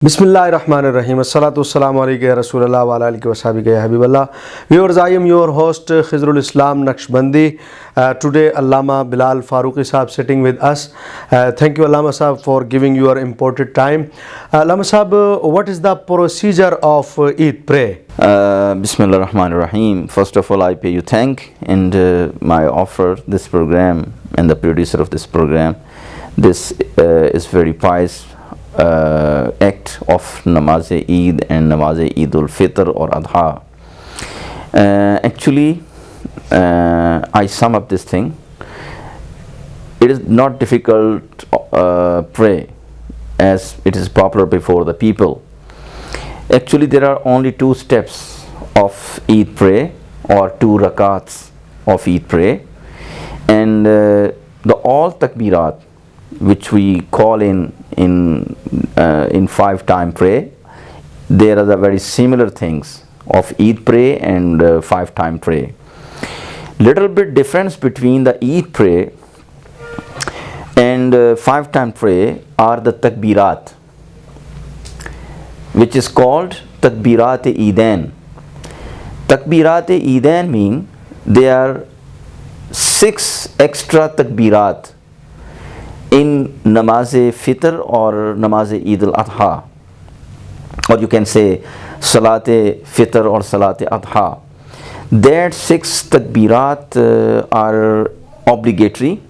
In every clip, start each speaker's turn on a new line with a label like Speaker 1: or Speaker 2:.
Speaker 1: Bismillahirrahmanirrahim. Assalatu wassalamu alayka ya Rasulullah wa ala alihi wa sahbihi ya Habiballah. Viewers, I am your host Khizrul Islam Naqshbandi. Today Allama Bilal Farooqi Sahab sitting with us. Thank you Allama Sahab for giving your important time. Allama Sahab, what is the procedure of Eid prayer?
Speaker 2: Bismillah ar-Rahman ar-Rahim. First of all, I pay you thank and my offer this program and the producer of this program. This is very pious act of Namaz-e-Eid and Namaz-e-Eid al-Fitr or Adha. Actually, I sum up this thing. It is not difficult pray as it is popular before the people. Actually, there are only two steps of Eid pray or two rakats of Eid pray, and the all takbirat which we call in 5-time pray, there are the very similar things of Eid pray and 5-time pray. Little bit difference between the Eid pray and 5-time pray are the takbirat, which is called takbirat-e-Eidain. Takbirat-e-Eidain mean there are 6 extra takbirat in Namaz-e-Fitr or Namaz-e-Eid al-Adha, or you can say Salat-e-Fitr or Salat-e-Adha. That 6 takbirat are obligatory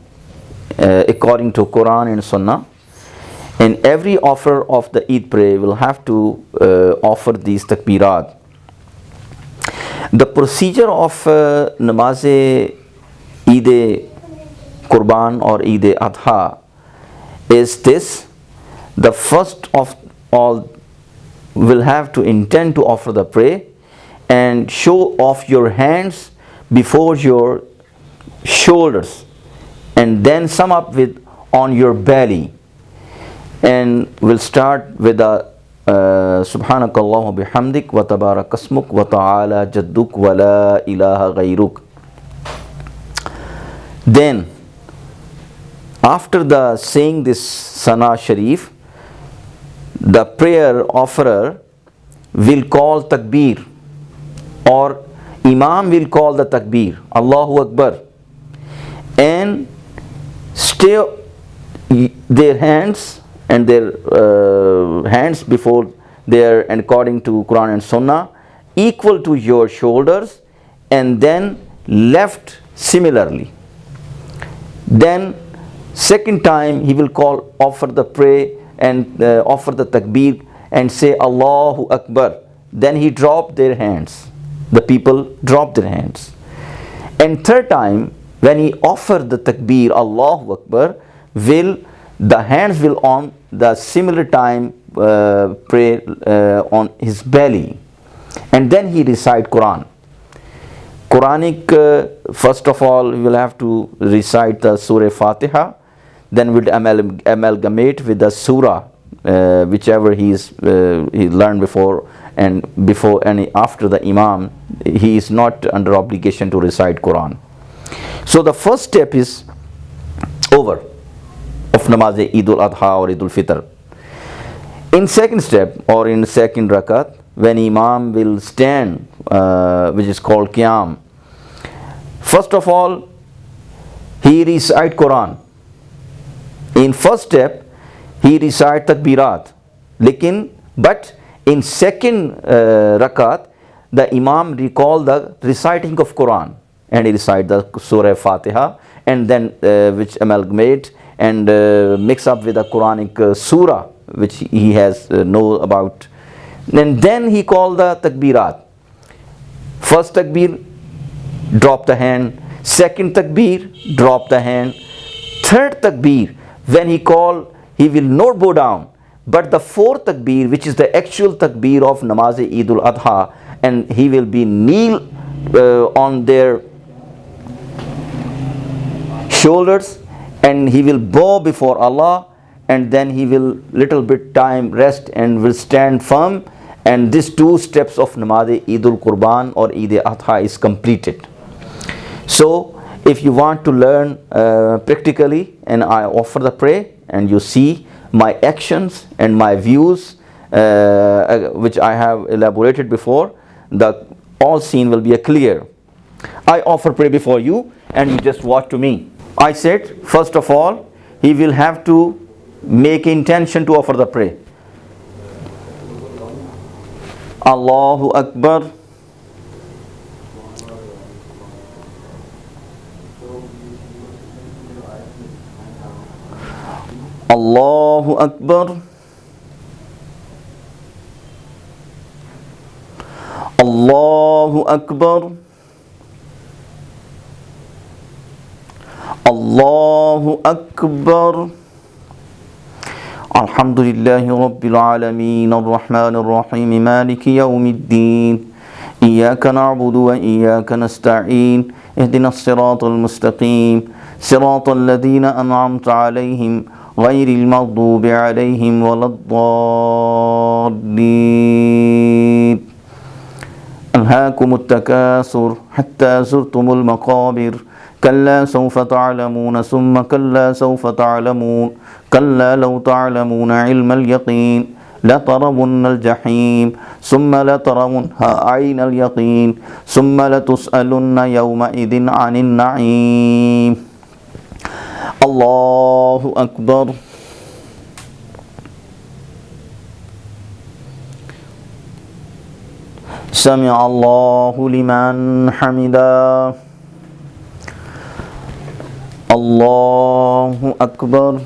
Speaker 2: according to Quran and Sunnah, and every offer of the Eid prayer will have to offer these takbirat. The procedure of Namaz-e-Eid Qurban or Eid Adha is this: the first of all will have to intend to offer the prayer and show off your hands before your shoulders, and then sum up with on your belly, and we'll start with the Subhanakallahumma bihamdik wa tabarakasmuk wa ta'ala jadduk wa la ilaha ghayruk. Then after the saying this Sana Sharif, the prayer offerer will call takbir, or Imam will call the takbir, Allahu Akbar, and stay their hands and their hands before their, and according to Quran and Sunnah, equal to your shoulders, and then left similarly. Then second time he will offer the prayer and offer the takbir and say Allahu Akbar. Then he drop their hands. The people drop their hands. And third time when he offer the takbir Allahu Akbar, the hands will on the similar time pray on his belly, and then he recite Quran. Quranic, first of all, we will have to recite the Surah Fatiha, then we'll amalgamate with the Surah, whichever he learned before, and after the Imam, he is not under obligation to recite Quran. So the first step is over of Namaz-e-Eid al-Adha or Eid al-Fitr. In second step or in second rakat, when Imam will stand, which is called Qiyam, first of all he recite Quran. In first step he recite takbirat, but in second rakat the Imam recall the reciting of Quran, and he recite the Surah Fatiha, and then which amalgamate and mix up with the Quranic surah which he has know about. And then he called the takbirat. First takbir, drop the hand. Second takbir, drop the hand. Third takbir, when he call, he will not bow down. But the fourth takbir, which is the actual takbir of Namaz-e-Eid al-Adha, and he will be kneel on their shoulders, and he will bow before Allah, and then he will little bit time rest and will stand firm, and these two steps of Namaz-e-Eid al-Qurban or Eid al-Adha is completed. So if you want to learn practically, and I offer the prayer, and you see my actions and my views which I have elaborated before, the all scene will be clear. I offer pray before you and you just watch to me. I said, first of all, he will have to make intention to offer the prayer. Allahu Akbar. Allahu Akbar. Allahu Akbar. Allahu Akbar. Alhamdulillahi Rabbil Alameen Ar-Rahman Ar-Rahim Maliki Yawmiddin Iyyaka na'budu wa iyyaka nasta'in Ihdinas siratal mustaqim Siratal ladhina an'amta alayhim Ghayril maghdubi alayhim waladdallin Alhaakumut takasur Hatta zurtumul maqabir كلا سوف تعلمون ثم كلا سوف تعلمون كلا لو تعلمون علم اليقين لترون الجحيم ثم لترونها عين اليقين ثم لتسألن يومئذ عن النعيم الله أكبر سمع الله لمن حمده Allahu Akbar.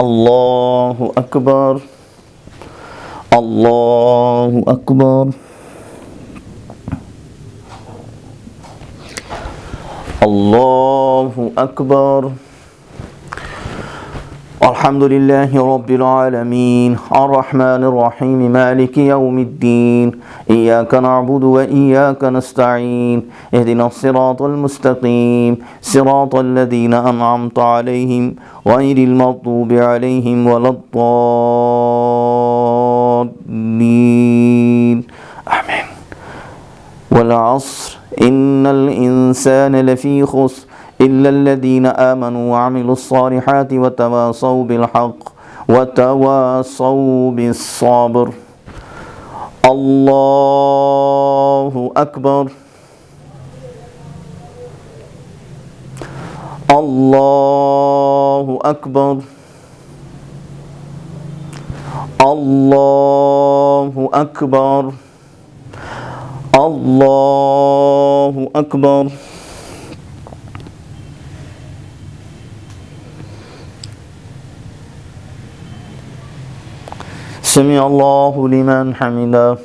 Speaker 2: Allahu Akbar. Allahu Akbar. Allahu Akbar. Alhamdulillahi Rabbil Alameen Ar-Rahman Ar-Rahim Maliki Yawmiddin Iyyaka na'budu wa iyyaka nasta'in Ihdinas siratal mustaqim Siratal ladhina an'amta alayhim Ghayril maghdubi alayhim waladdallin Amen. Wal 'asr innal insana lafi khusr إلا الذين آمنوا وعملوا الصالحات وتواصوا بالحق وتواصوا بالصبر الله أكبر الله أكبر الله أكبر الله أكبر سمع الله لمن حمده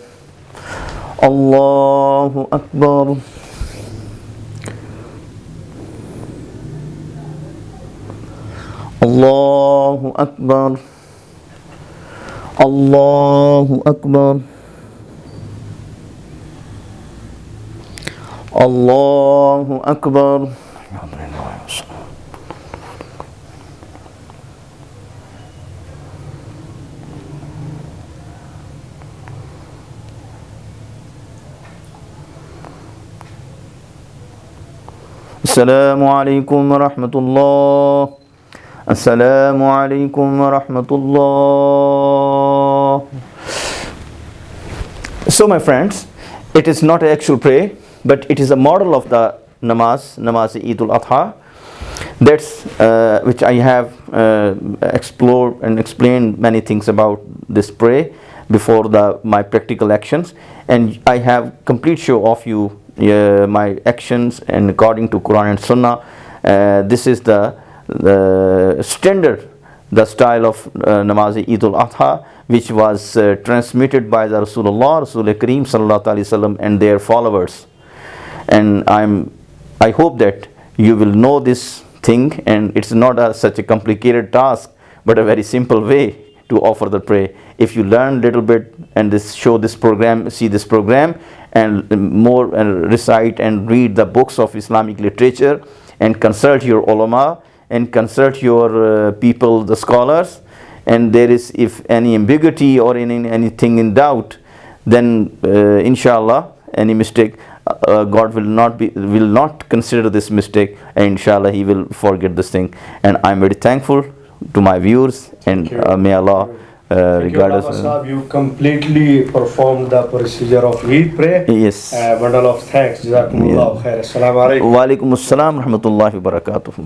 Speaker 2: الله أكبر الله أكبر الله أكبر الله أكبر السلام عليكم ورحمة الله السلام عليكم ورحمة الله. So my friends, it is not an actual prayer, but it is a model of the namaz Eid al-Adha. That's which I have explored and explained many things about this prayer before my practical actions, and I have complete show of you my actions and according to Quran and Sunnah. This is the standard, the style of namaz Eid al-Adha, which was transmitted by the Rasul Kareem Sallallahu Alaihi Wasallam and their followers. And I hope that you will know this thing, and it's not such a complicated task, but a very simple way to offer the prayer. If you learn little bit and see this program, and more recite and read the books of Islamic literature, and consult your ulama and consult your people, the scholars, and there is, if any ambiguity or anything in doubt, then inshallah any mistake, God will not consider this mistake, and inshallah He will forget this thing. And I'm very thankful to my viewers, and may Allah regard us.
Speaker 1: You completely performed the procedure of Eid prayer.
Speaker 2: Yes.
Speaker 1: Bundle of thanks. Jazakumullah khair. Assalamu alaikum.
Speaker 2: Wa alaikum assalam rahmatullahi wa barakatuh.